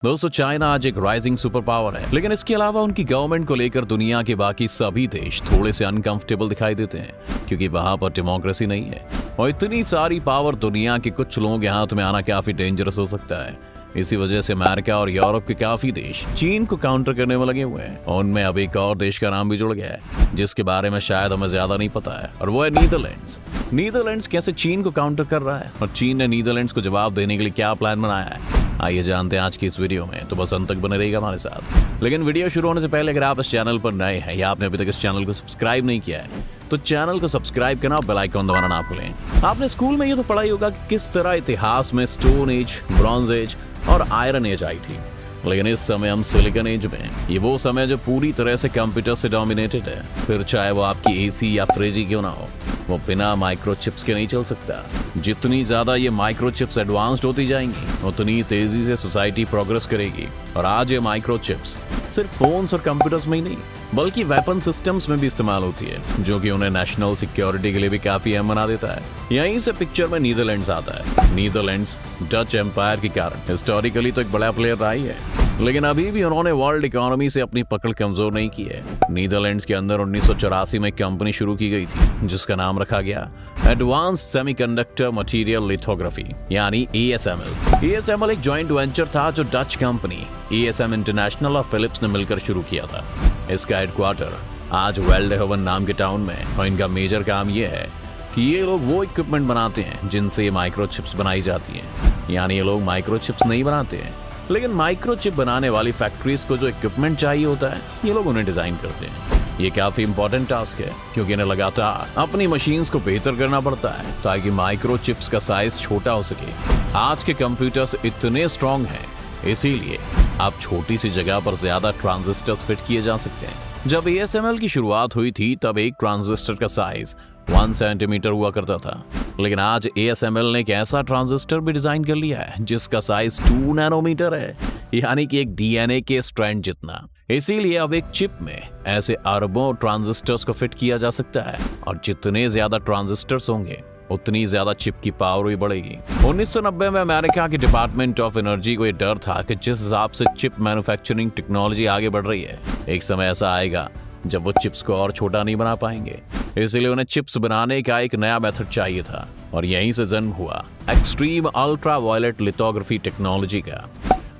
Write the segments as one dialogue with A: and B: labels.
A: दोस्तों, चाइना आज एक राइजिंग सुपर पावर है, लेकिन इसके अलावा उनकी गवर्नमेंट को लेकर दुनिया के बाकी सभी देश थोड़े से अनकंफर्टेबल दिखाई देते हैं, क्योंकि वहां पर डेमोक्रेसी नहीं है और इतनी सारी पावर दुनिया के कुछ लोगों के हाथ में आना काफी डेंजरस हो सकता है। इसी वजह से अमेरिका और यूरोप के काफी देश चीन को काउंटर करने में लगे हुए हैं और उनमें अब एक और देश का नाम भी जुड़ गया है, जिसके बारे में शायद हमें ज्यादा नहीं पता है, और वो है नीदरलैंड्स। नीदरलैंड्स कैसे चीन को काउंटर कर रहा है और चीन ने नीदरलैंड्स को जवाब देने के लिए क्या प्लान बनाया है, आइए जानते हैं आज की इस वीडियो में। तो बस अंत तक बने रहिएगा हमारे साथ। लेकिन वीडियो शुरू होने से पहले अगर आप इस चैनल पर नए हैं या आपने अभी तक इस चैनल को सब्सक्राइब नहीं किया है तो चैनल को सब्सक्राइब करना और बेल आइकन दबाना ना भूलें। आपने स्कूल में ये तो पढ़ा ही होगा कि किस तरह इतिहास में स्टोन एज, ब्रॉन्ज एज और आयरन एज आई थी, लेकिन इस समय हम सिलिकॉन एज में। ये वो समय जो पूरी तरह से कंप्यूटर से डोमिनेटेड है। फिर चाहे वो आपकी एसी या फ्रिज ही क्यों ना हो, वो बिना माइक्रोचिप्स के नहीं चल सकता। जितनी ज्यादा ये माइक्रोचिप्स एडवांस्ड होती जाएंगी उतनी तेजी से सोसाइटी प्रोग्रेस करेगी। और आज ये माइक्रोचिप्स सिर्फ फोन्स और कंप्यूटर्स में ही नहीं बल्कि वेपन सिस्टम्स में भी इस्तेमाल होती है, जो कि उन्हें नेशनल सिक्योरिटी के लिए भी काफी अहम बना देता है। यहीं से पिक्चर में नीदरलैंड्स आता है। नीदरलैंड्स डच एम्पायर के कारण हिस्टोरिकली तो एक बड़ा प्लेयर रहा ही है, लेकिन अभी भी उन्होंने वर्ल्ड इकोनॉमी से अपनी पकड़ कमजोर नहीं की है। नीदरलैंड्स के अंदर 1984 में कंपनी शुरू की गई थी जिसका नाम रखा गया एडवांस्ड सेमीकंडक्टर मटेरियल लिथोग्राफी यानी ASML। ASML एक जॉइंट वेंचर था जो डच कंपनी ASM इंटरनेशनल और फिलिप्स ने मिलकर शुरू किया था। इसका हेडक्वार्टर आज वेल्डेहोवन नाम के टाउन में, और इनका मेजर काम यह है कि ये लोग वो इक्विपमेंट बनाते हैं जिनसे माइक्रोचिप्स बनाई जाती हैं। यानी ये लोग माइक्रोचिप्स नहीं बनाते हैं, लेकिन माइक्रोचिप बनाने वाली फैक्ट्रीज को जो इक्विपमेंट चाहिए होता है ये लोग उन्हें डिजाइन करते हैं। ये काफी इंपॉर्टेंट टास्क है, क्योंकि इन्हें लगातार अपनी मशीन्स को बेहतर करना पड़ता है ताकि माइक्रोचिप्स का साइज छोटा हो सके। आज के कंप्यूटर्स इतने स्ट्रॉन्ग हैं, इसीलिए आप छोटी सी जगह पर ज्यादा ट्रांजिस्टर्स फिट किए जा सकते हैं। जब ASML की शुरुआत हुई थी तब एक ट्रांजिस्टर का साइज 1 सेंटीमीटर हुआ करता था, लेकिन आज ASML ने एक ऐसा ट्रांजिस्टर भी डिजाइन कर लिया है जिसका साइज 2 नैनोमीटर है, यानी कि एक DNA के स्ट्रैंड जितना। इसीलिए अब एक चिप में ऐसे अरबों ट्रांजिस्टर्स को फिट किया जा सकता है, और जितने ज्यादा ट्रांजिस्टर्स होंगे उतनी ज्यादा चिप की पावर भी बढ़ेगी। 1990 में अमेरिका के डिपार्टमेंट ऑफ एनर्जी को यह डर था कि जिस हिसाब से चिप मैन्युफैक्चरिंग टेक्नोलॉजी आगे बढ़ रही है, एक समय ऐसा आएगा जब वो चिप्स को और छोटा नहीं बना पाएंगे। इसलिए उन्हें चिप्स बनाने का एक नया मेथड चाहिए था, और यहीं से जन्म हुआ extreme ultraviolet lithography technology का।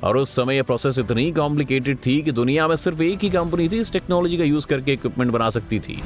A: और उस समय यह प्रोसेस इतनी कॉम्प्लिकेटेड थी कि दुनिया में सिर्फ एक ही कंपनी थी इस टेक्नोलॉजी का यूज करके इक्विपमेंट बना सकती थी,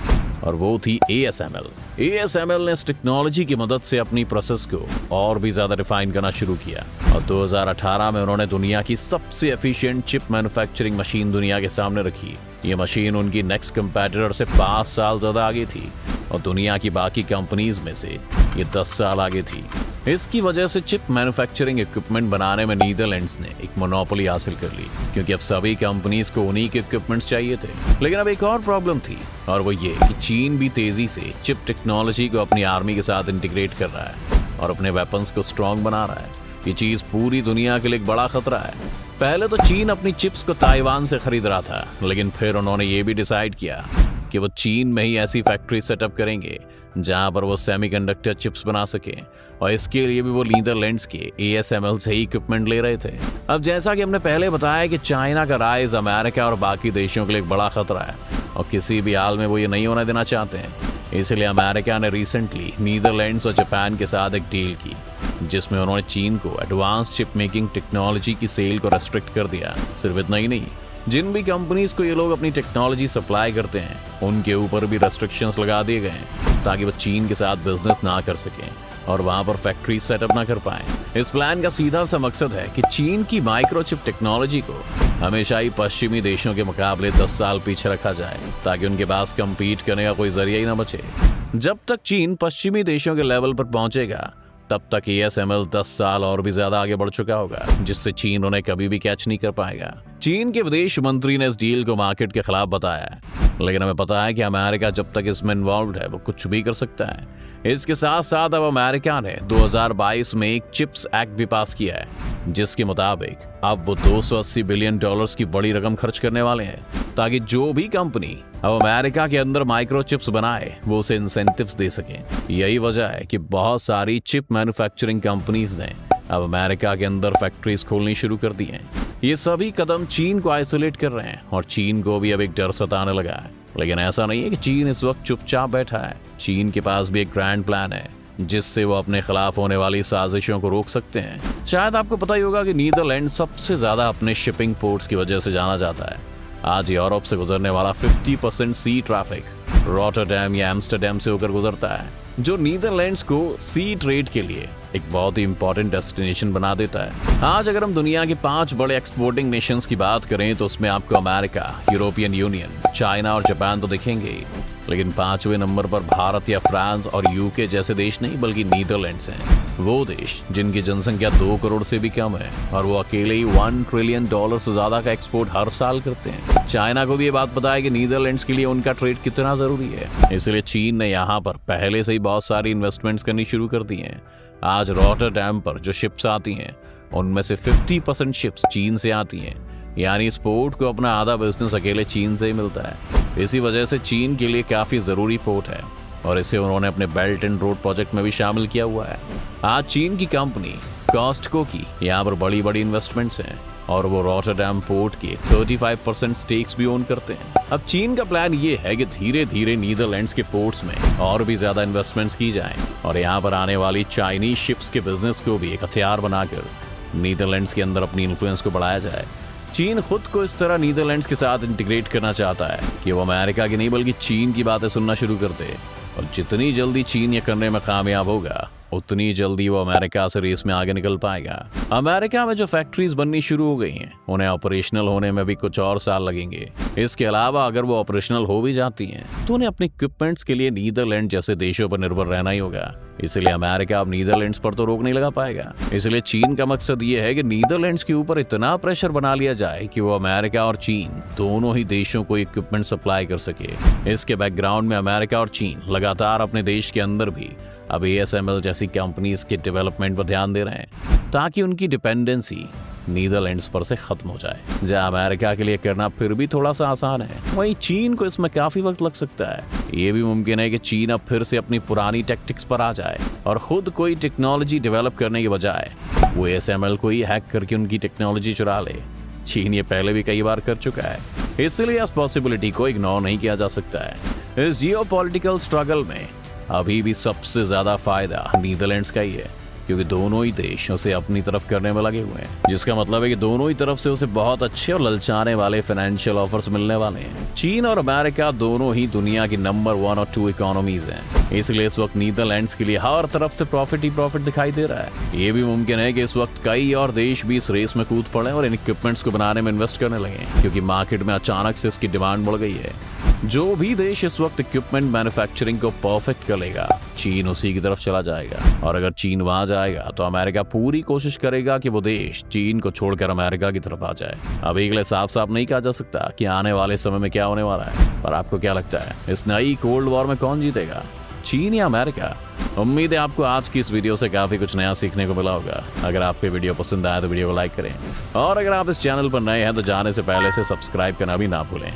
A: और वो थी ASML। ASML ने इस टेक्नोलॉजी की मदद से अपनी प्रोसेस को और भी ज्यादा रिफाइन करना शुरू किया, और 2018 में उन्होंने दुनिया की सबसे एफिशिएंट चिप मैन्युफैक्चरिंग मशीन दुनिया के सामने रखी। ये मशीन उनकी नेक्स्ट कंपैटिटर से 5 साल ज्यादा आगे थी, और दुनिया की बाकी कंपनीज में से ये 10 साल आगे थी। इसकी वजह से चिप मैन्युफैक्चरिंग इक्विपमेंट बनाने में नीदरलैंड्स ने एक मोनोपोली हासिल कर ली, क्योंकि अब सभी कंपनीज को उन्हीं के इक्विपमेंट्स चाहिए थे। लेकिन अब एक और प्रॉब्लम थी, और वो ये कि चीन भी तेजी से चिप टेक्नोलॉजी को अपनी आर्मी के साथ इंटीग्रेट कर रहा है और अपने वेपन्स को स्ट्रॉन्ग बना रहा है। ये चीज पूरी दुनिया के लिए एक बड़ा खतरा है। पहले तो चीन अपनी चिप्स को ताइवान से खरीद रहा था, लेकिन फिर उन्होंने ये भी डिसाइड किया कि वो चीन में ही ऐसी फैक्ट्री सेटअप करेंगे जहां पर वो सेमीकंडक्टर चिप्स बना सके, और इसके लिए भी वो नीदरलैंड्स के ASML से ही इक्विपमेंट ले रहे थे। अब जैसा कि हमने पहले बताया कि चाइना का राइज अमेरिका और बाकी देशों के लिए एक बड़ा खतरा है, और किसी भी हाल में वो ये नहीं होने देना चाहते हैं। इसलिए अमेरिका ने रिसेंटली नीदरलैंड्स और जापान के साथ एक डील की, जिसमें उन्होंने चीन को एडवांस चिप मेकिंग टेक्नोलॉजी की सेल को रेस्ट्रिक्ट कर दिया। सिर्फ इतना ही नहीं, जिन भी कंपनीज को ये लोग अपनी टेक्नोलॉजी सप्लाई करते हैं उनके ऊपर भी रेस्ट्रिक्शंस लगा दिए गए हैं, ताकि वो चीन के साथ बिजनेस ना कर सकें और वहां पर फैक्ट्री सेटअप ना कर पाएं। इस प्लान का सीधा सा मकसद है कि चीन की माइक्रोचिप टेक्नोलॉजी को हमेशा ही पश्चिमी देशों के मुकाबले 10 साल पीछे रखा जाए, ताकि उनके पास कम्पीट करने का कोई जरिया ही ना बचे। जब तक चीन पश्चिमी देशों के लेवल पर पहुंचेगा तब तक ASML 10 साल और भी ज्यादा आगे बढ़ चुका होगा, जिससे चीन उन्हें कभी भी कैच नहीं कर पाएगा। चीन के विदेश मंत्री ने इस डील को मार्केट के खिलाफ बताया है, लेकिन हमें पता है कि अमेरिका जब तक इसमें इन्वॉल्व है वो कुछ भी कर सकता है। इसके साथ साथ अब अमेरिका ने 2022 में एक चिप्स एक्ट भी पास किया है, जिसके मुताबिक अब वो $280 बिलियन की बड़ी रकम खर्च करने वाले हैं, ताकि जो भी कंपनी अब अमेरिका के अंदर माइक्रोचिप्स बनाए वो उसे इंसेंटिव्स दे सकें। यही वजह है कि बहुत सारी चिप मैन्युफैक्चरिंग कंपनीज ने अब अमेरिका के अंदर फैक्ट्रीज खोलनी शुरू कर दी हैं। ये सभी कदम चीन को आइसोलेट कर रहे हैं और चीन को भी अब एक डर सताने लगा है। लेकिन ऐसा नहीं है कि चीन इस वक्त चुपचाप बैठा है। चीन के पास भी एक ग्रैंड प्लान है जिससे वो अपने खिलाफ होने वाली साजिशों को रोक सकते हैं। शायद आपको पता ही होगा कि नीदरलैंड सबसे ज्यादा अपने शिपिंग पोर्ट्स की वजह से जाना जाता है। आज यूरोप से गुजरने वाला 50% सी ट्रैफिक रॉटरडैम या एम्स्टरडैम से होकर गुजरता है, जो नीदरलैंड्स को सी ट्रेड के लिए एक बहुत ही इंपॉर्टेंट डेस्टिनेशन बना देता है। आज अगर हम दुनिया के 5 बड़े एक्सपोर्टिंग नेशंस की बात करें तो उसमें आपको अमेरिका, यूरोपियन यूनियन, चाइना और जापान तो दिखेंगे ही, लेकिन 5वें नंबर पर भारत या फ्रांस और यूके जैसे देश नहीं बल्कि नीदरलैंड्स हैं। वो देश जिनकी जनसंख्या 2 करोड़ से भी कम है और वो अकेले ही $1 ट्रिलियन से ज्यादा का एक्सपोर्ट हर साल करते हैं। चाइना को भी ये बात पता है कि नीदरलैंड्स के लिए उनका ट्रेड कितना जरूरी है, इसलिए चीन ने यहाँ पर पहले से ही बहुत सारी इन्वेस्टमेंट्स करनी शुरू कर दी हैं। आज रॉटरडैम पर जो शिप्स आती हैं उनमें से 50% शिप्स चीन से आती हैं, यानी इस पोर्ट को अपना आधा बिजनेस अकेले चीन से ही मिलता है। इसी वजह से चीन के लिए काफी जरूरी पोर्ट है और इसे उन्होंने अपने बेल्ट एंड रोड प्रोजेक्ट में भी शामिल किया हुआ है। आज चीन की कंपनी कॉस्टको की यहाँ पर बड़ी बड़ी इन्वेस्टमेंट्स हैं और वो रॉटरडैम पोर्ट के 35% स्टेक्स भी ओन करते हैं। अब चीन का प्लान ये है कि धीरे धीरे नीदरलैंड्स के पोर्ट्स में और भी ज्यादा इन्वेस्टमेंट्स की जाएं और यहाँ पर आने वाली चाइनीज शिप्स के बिजनेस को भी एक हथियार बनाकर नीदरलैंड्स के अंदर अपनी इन्फ्लुएंस को बढ़ाया जाए। चीन खुद को इस तरह नीदरलैंड्स के साथ इंटीग्रेट करना चाहता है कि वो अमेरिका की नहीं बल्कि चीन की बातें सुनना शुरू कर दे, और जितनी जल्दी चीन ये करने में कामयाब होगा उतनी जल्दी वो अमेरिका से रेस में आगे निकल पाएगा। अमेरिका में जो फैक्ट्रीज बननी शुरू हो गई हैं उन्हें ऑपरेशनल होने में भी कुछ और साल लगेंगे। इसके अलावा अगर वो ऑपरेशनल हो भी जाती हैं तो उन्हें अपने इक्विपमेंट्स के लिए नीदरलैंड जैसे देशों पर निर्भर रहना ही होगा। इसलिए अमेरिका अब नीदरलैंड्स पर तो रोक नहीं लगा पाएगा। इसलिए चीन का मकसद ये है कि नीदरलैंड्स के ऊपर इतना प्रेशर बना लिया जाए कि वो अमेरिका और चीन दोनों ही देशों को इक्विपमेंट सप्लाई कर सके। इसके बैकग्राउंड में अमेरिका और चीन लगातार अपने देश के अंदर भी अब ASML जैसी कंपनीज के डेवलपमेंट पर ध्यान दे रहे हैं ताकि उनकी डिपेंडेंसी नीदरलैंड्स पर से खत्म हो जाए। जहां अमेरिका के लिए करना फिर भी थोड़ा सा आसान है, वहीं चीन को इसमें काफी वक्त लग सकता है। ये भी मुमकिन है कि चीन अब फिर से अपनी पुरानी टैक्टिक्स पर आ जाए और खुद कोई टेक्नोलॉजी डेवलप करने के बजाय वो ASML को ही हैक करके उनकी टेक्नोलॉजी चुरा ले। चीन ये पहले भी कई बार कर चुका है, इसलिए इस पॉसिबिलिटी को इग्नोर नहीं किया जा सकता है। इस जियोपॉलिटिकल स्ट्रगल में अभी भी सबसे ज्यादा फायदा नीदरलैंड्स का ही है, क्योंकि दोनों ही देश उसे अपनी तरफ करने में लगे हुए हैं, जिसका मतलब है कि दोनों ही तरफ से उसे बहुत अच्छे और ललचाने वाले फाइनेंशियल ऑफर्स मिलने वाले हैं। चीन और अमेरिका दोनों ही दुनिया की नंबर 1 और 2 इकोनॉमीज हैं, इसलिए इस वक्त नीदरलैंड्स के लिए हर तरफ से प्रॉफिट ही प्रॉफिट दिखाई दे रहा है। ये भी मुमकिन है कि इस वक्त कई और देश भी इस रेस में कूद पड़े और इन इक्विपमेंट्स को बनाने में इन्वेस्ट करने लगे, क्योंकि मार्केट में अचानक से इसकी डिमांड बढ़ गई है। जो भी देश इस वक्त इक्विपमेंट मैन्युफैक्चरिंग को परफेक्ट कर लेगा, चीन उसी की तरफ चला जाएगा, और अगर चीन वहां जाएगा तो अमेरिका पूरी कोशिश करेगा कि वो देश चीन को छोड़कर अमेरिका की तरफ आ जाए। अभी के लिए साफ साफ नहीं कहा जा सकता कि आने वाले समय में क्या होने वाला है, पर आपको क्या लगता है इस नई कोल्ड वॉर में कौन जीतेगा, चीन या अमेरिका? उम्मीद है आपको आज की इस वीडियो से काफी कुछ नया सीखने को मिला होगा। अगर आपको वीडियो पसंद आया तो वीडियो को लाइक करें, और अगर आप इस चैनल पर नए हैं तो जाने से पहले से सब्सक्राइब करना भी ना भूलें।